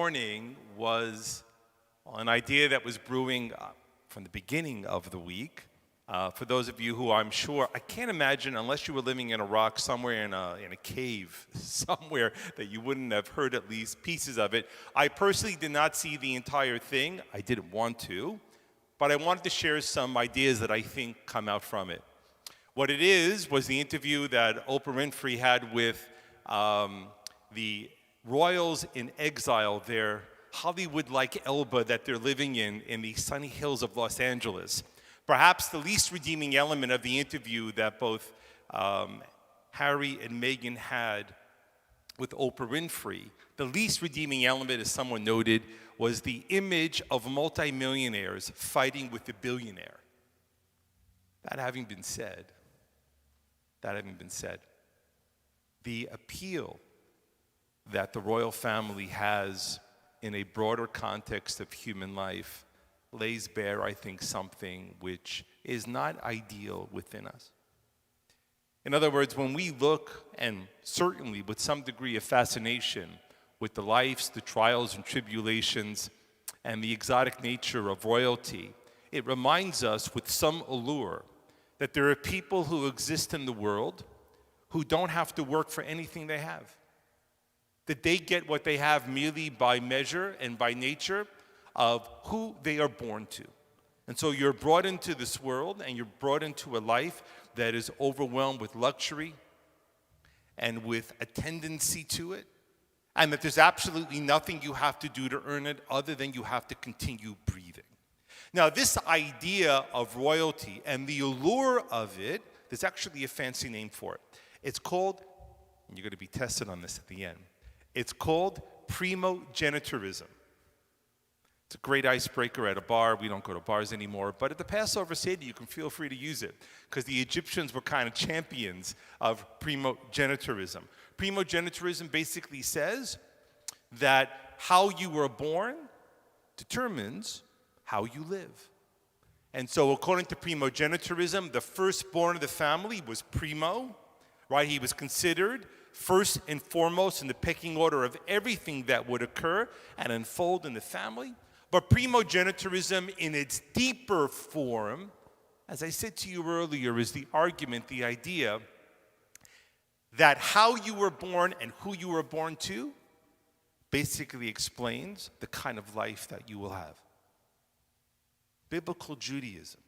Morning was an idea that was brewing from the beginning of the week. For those of you who I'm sure, I can't imagine, unless you were living in a rock somewhere in a cave, somewhere that you wouldn't have heard at least pieces of it. I personally did not see the entire thing. I didn't want to, but I wanted to share some ideas that I think come out from it. What it is was the interview that Oprah Winfrey had with the royals in exile, their Hollywood-like Elba that they're living in the sunny hills of Los Angeles. Perhaps the least redeeming element of the interview that both Harry and Meghan had with Oprah Winfrey, the least redeeming element, as someone noted, was the image of multimillionaires fighting with the billionaire. That having been said, the appeal that the royal family has in a broader context of human life lays bare, I think, something which is not ideal within us. In other words, when we look, and certainly with some degree of fascination, with the lives, the trials and tribulations, and the exotic nature of royalty, it reminds us with some allure that there are people who exist in the world who don't have to work for anything they have. That they get what they have merely by measure and by nature of who they are born to. And so you're brought into this world and you're brought into a life that is overwhelmed with luxury and with a tendency to it, and that there's absolutely nothing you have to do to earn it other than you have to continue breathing. Now, this idea of royalty and the allure of it, there's actually a fancy name for it. It's called, and you're going to be tested on this at the end, it's called primogenitorism. It's a great icebreaker at a bar. We don't go to bars anymore, but at the Passover Seder, you can feel free to use it because the Egyptians were kind of champions of primogenitorism. Primogenitorism basically says that how you were born determines how you live. And so according to primogenitorism, the firstborn of the family was primo, right? He was considered first and foremost in the pecking order of everything that would occur and unfold in the family. But primogenitorism in its deeper form, as I said to you earlier, is the argument, the idea that how you were born and who you were born to basically explains the kind of life that you will have. Biblical Judaism,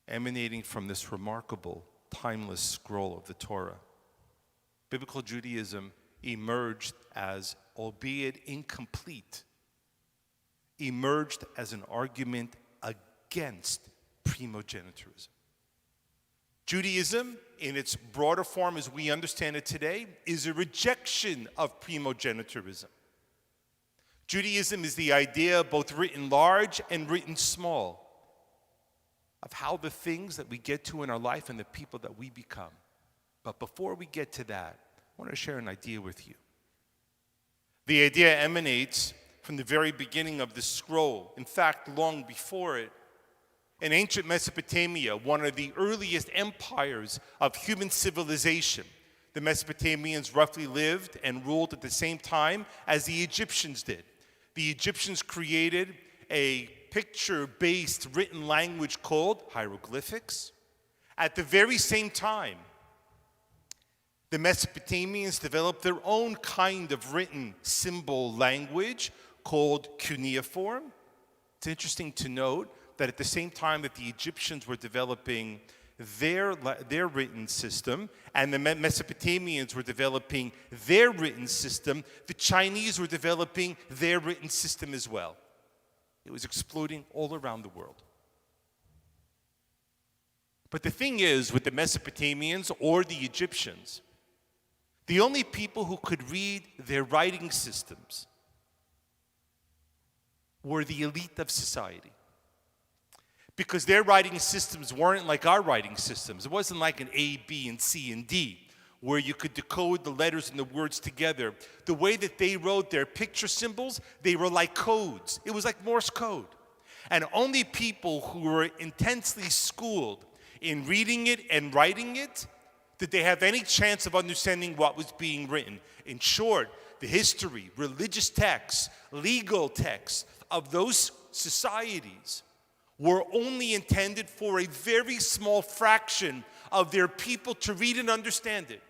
emanating from this remarkable, timeless scroll of the Torah. Biblical Judaism emerged as, albeit incomplete, emerged as an argument against primogenitorism. Judaism, in its broader form as we understand it today, is a rejection of primogenitorism. Judaism is the idea, both written large and written small, of how the things that we get to in our life and the people that we become. But before we get to that, I want to share an idea with you. The idea emanates from the very beginning of the scroll. In fact, long before it. In ancient Mesopotamia, one of the earliest empires of human civilization, the Mesopotamians roughly lived and ruled at the same time as the Egyptians did. The Egyptians created a picture-based written language called hieroglyphics. At the very same time, the Mesopotamians developed their own kind of written symbol language called cuneiform. It's interesting to note that at the same time that the Egyptians were developing their written system and the Mesopotamians were developing their written system, the Chinese were developing their written system as well. It was exploding all around the world. But the thing is, with the Mesopotamians or the Egyptians, the only people who could read their writing systems were the elite of society. Because their writing systems weren't like our writing systems. It wasn't like an A, B, and C, and D, where you could decode the letters and the words together. The way that they wrote their picture symbols, they were like codes. It was like Morse code. And only people who were intensely schooled in reading it and writing it did they have any chance of understanding what was being written. In short, the history, religious texts, legal texts of those societies were only intended for a very small fraction of their people to read and understand it.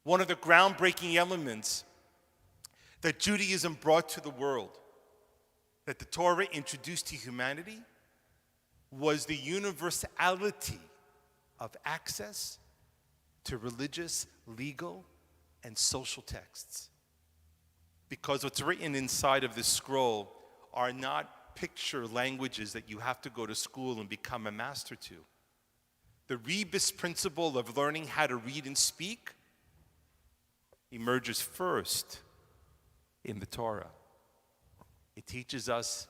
One of the groundbreaking elements that Judaism brought to the world, that the Torah introduced to humanity, was the universality of access to religious, legal, and social texts. Because what's written inside of this scroll are not picture languages that you have to go to school and become a master to. The rebus principle of learning how to read and speak emerges first in the Torah. It teaches us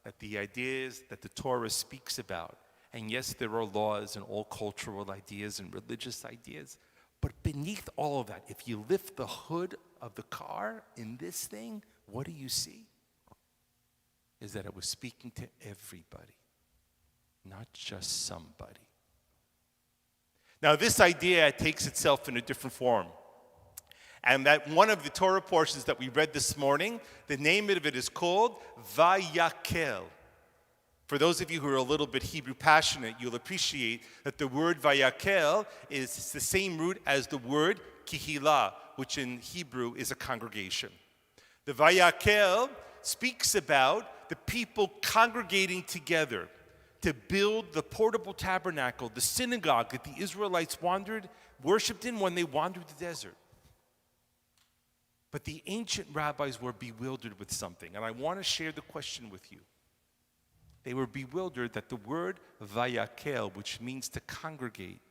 that the ideas that the Torah speaks about, and yes, there are laws and all cultural ideas and religious ideas, but beneath all of that, if you lift the hood of the car in this thing, what do you see? Is that it was speaking to everybody, not just somebody. Now, this idea takes itself in a different form. And that one of the Torah portions that we read this morning, the name of it is called Vayakel. For those of you who are a little bit Hebrew passionate, you'll appreciate that the word Vayakel is the same root as the word Kihila, which in Hebrew is a congregation. The Vayakel speaks about the people congregating together to build the portable tabernacle, the synagogue that the Israelites worshipped in when they wandered the desert. But the ancient rabbis were bewildered with something, and I want to share the question with you. They were bewildered that the word Vayakel, which means to congregate,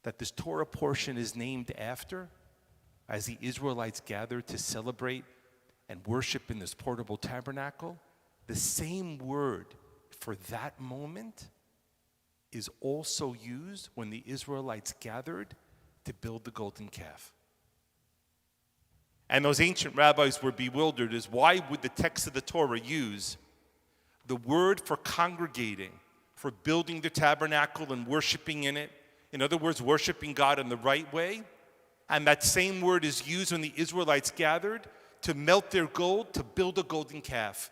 that this Torah portion is named after, as the Israelites gathered to celebrate and worship in this portable tabernacle, the same word for that moment is also used when the Israelites gathered to build the golden calf. And those ancient rabbis were bewildered as why would the text of the Torah use the word for congregating, for building the tabernacle and worshiping in it, in other words, worshiping God in the right way, and that same word is used when the Israelites gathered to melt their gold to build a golden calf,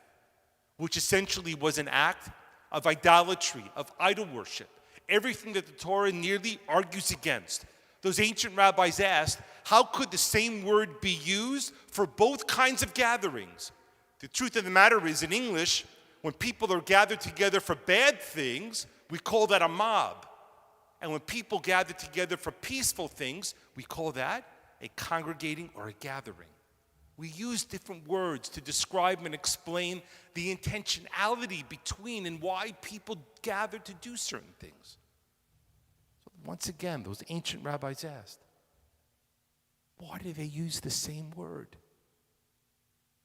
which essentially was an act of idolatry, of idol worship, everything that the Torah nearly argues against. Those ancient rabbis asked, how could the same word be used for both kinds of gatherings? The truth of the matter is, in English, when people are gathered together for bad things, we call that a mob. And when people gather together for peaceful things, we call that a congregating or a gathering. We use different words to describe and explain the intentionality between and why people gather to do certain things. So once again, those ancient rabbis asked, why do they use the same word?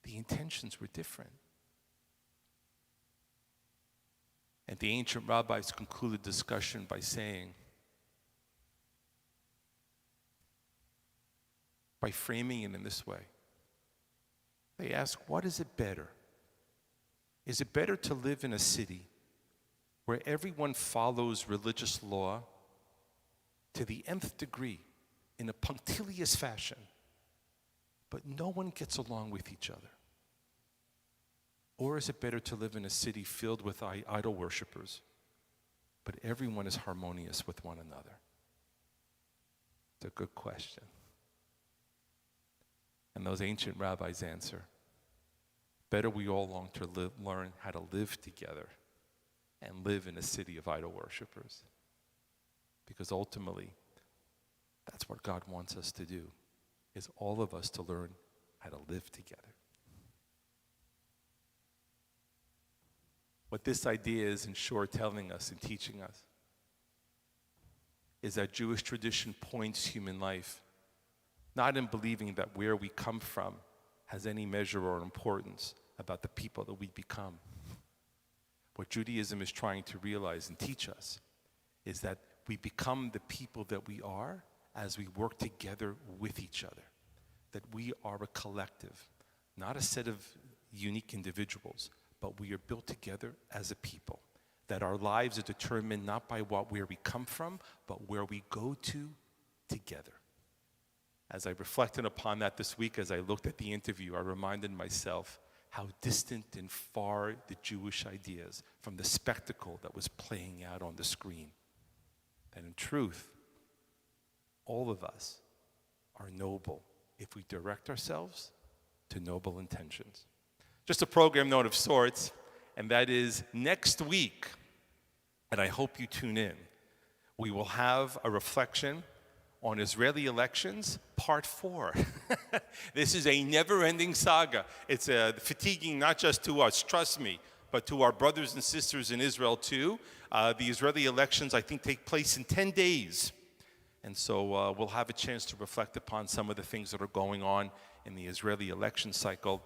The intentions were different. And the ancient rabbis concluded the discussion by saying, by framing it in this way, they ask, what is it better? Is it better to live in a city where everyone follows religious law to the nth degree in a punctilious fashion, but no one gets along with each other? Or is it better to live in a city filled with idol worshipers, but everyone is harmonious with one another? It's a good question. And those ancient rabbis answer, better we all long to learn how to live together and live in a city of idol worshipers. Because ultimately, that's what God wants us to do, is all of us to learn how to live together. What this idea is, in short, telling us and teaching us is that Jewish tradition points human life not in believing that where we come from has any measure or importance about the people that we become. What Judaism is trying to realize and teach us is that we become the people that we are as we work together with each other, that we are a collective, not a set of unique individuals, but we are built together as a people, that our lives are determined not by where we come from, but where we go to together. As I reflected upon that this week, as I looked at the interview, I reminded myself how distant and far the Jewish ideas from the spectacle that was playing out on the screen. And in truth, all of us are noble if we direct ourselves to noble intentions. Just a program note of sorts, and that is next week, and I hope you tune in, we will have a reflection on Israeli elections, part 4. This is a never-ending saga. It's fatiguing not just to us, trust me, but to our brothers and sisters in Israel too. The Israeli elections, I think, take place in 10 days. And so we'll have a chance to reflect upon some of the things that are going on in the Israeli election cycle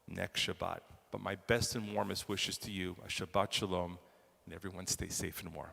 next Shabbat. But my best and warmest wishes to you, a Shabbat Shalom, and everyone stay safe and warm.